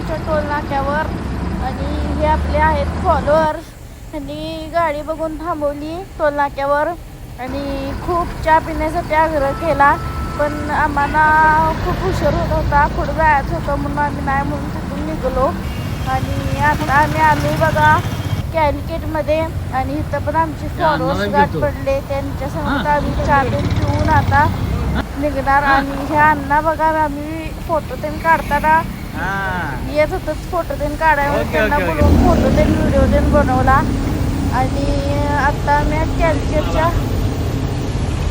कॅलकटच्या toll नाक्यावर आणि हे आपले आहेत फॉलोअर्स. त्यांनी गाडी बघून थांबवली टोल नाक्यावर आणि खूप चहा पिण्यासाठी आग्रह केला, पण आम्हाला खूप उशीर होत होता, पुढं जायचं होतं म्हणून आम्ही नाही म्हणून तिथून निघालो. आणि आता आम्ही आलो बघा कॅलकेटमध्ये आणि इथं पण आमचे फॉलोअर्स गाठ पडले. त्यांच्यासमोर आम्ही चहा पिऊन आता निघणार. आणि हे अण्णा बघा आम्ही फोटो त्यांनी काढताना येत होतं फोटो त्यांनी काढायला, त्यांना बोलवून फोटो त्यांनी व्हिडिओ त्यांनी बनवला. आणि आता आम्ही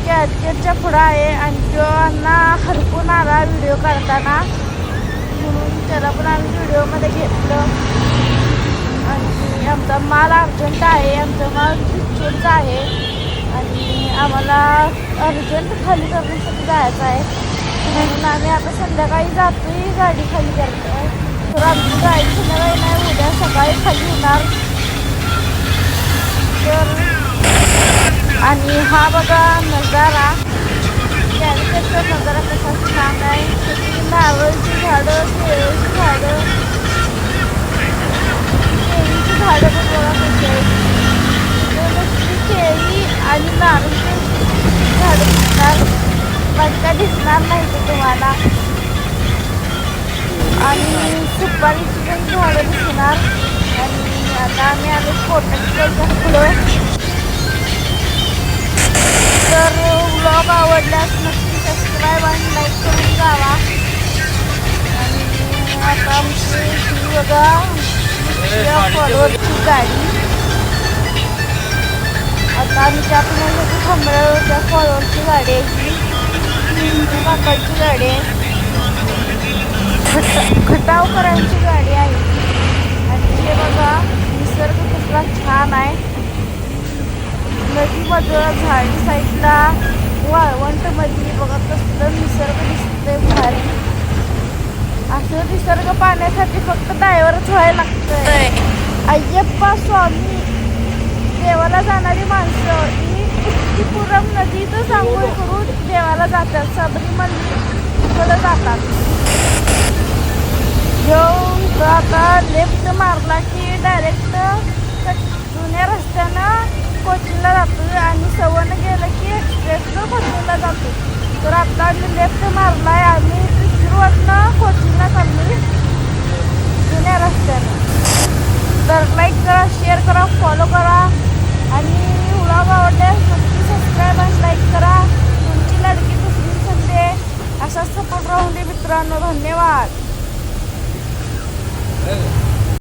कॅलकेटच्या पुढं आहे आणि तो अण्णा हरपून आला व्हिडिओ काढताना म्हणून त्याला पण आम्ही व्हिडिओमध्ये घेतलं. आणि आमचा माल अर्जंट आहे, आमचा माल पिक्चरचा आहे आणि आम्हाला अर्जंट खाली करण्यासाठी जायचं आहे म्हणून आम्ही आता संध्याकाळी जातोय गाडी खाली करतोय. तर आमची गाडी संध्याकाळी नाही, उद्या सकाळी खाली होणार. तर आणि हा बघा नजारा, कॅलकटचा नजारा कसा छान आहे. सगळी नारळची झाडं, केळीची झाडं, केळीची झाडं पण बघा कशी आहेत. नुसती केळी आणि नारळची झाडं दिसणार, पण काय दिसणार नाही ते तुम्हाला. आणि सुपारीची पण झाडं दिसणार. आणि आता आम्ही आलो कोटकच्या पुढं. तर व्लॉग आवडल्यास नक्की सबस्क्राईब आणि लाईक करून जावा. आणि आता आमची बघा फॉलोअरची गाडी, आता आम्ही त्या पुण्यासाठी थांबल्यावर त्या फॉलोअरची गाडी आहे, ती काकाची गाडी आहे, खटावकरांची गाडी आहे. आणि हे बघा निसर्ग कसला छान आहे. नदीमधलं झाडी साईडला वाळवंटमध्ये बघा कसलं निसर्ग दिसतंय भारी. असं निसर्ग पाहण्यासाठी फक्त ड्रायव्हरच व्हायला लागतंय. अय्यप्पा स्वामी देवाला जाणारी माणसं ही कुट्टीपुरम नदीतच आंघोळ करून देवाला जातात, सबरीमलकडे जातात. घेऊन आता लेफ्ट मारला की डायरेक्ट जुन्या रस्त्यानं कोचीला जातो आणि सवण गेलं की एक्सप्रेसनं कोचीला जातो. तर आता आम्ही लेफ्ट मारलाय, आम्ही त्रिशूरवरनं कोचीला चाललोय जुन्या रस्त्यानं. तर लाईक करा, शेअर करा, फॉलो करा आणि व्लॉग आवडल्यास नक्की सबस्क्राईब आणि लाईक करा. तुमची लडकी दुसरी संडे असाच सपोर्ट राहून दे मित्रांनो. धन्यवाद.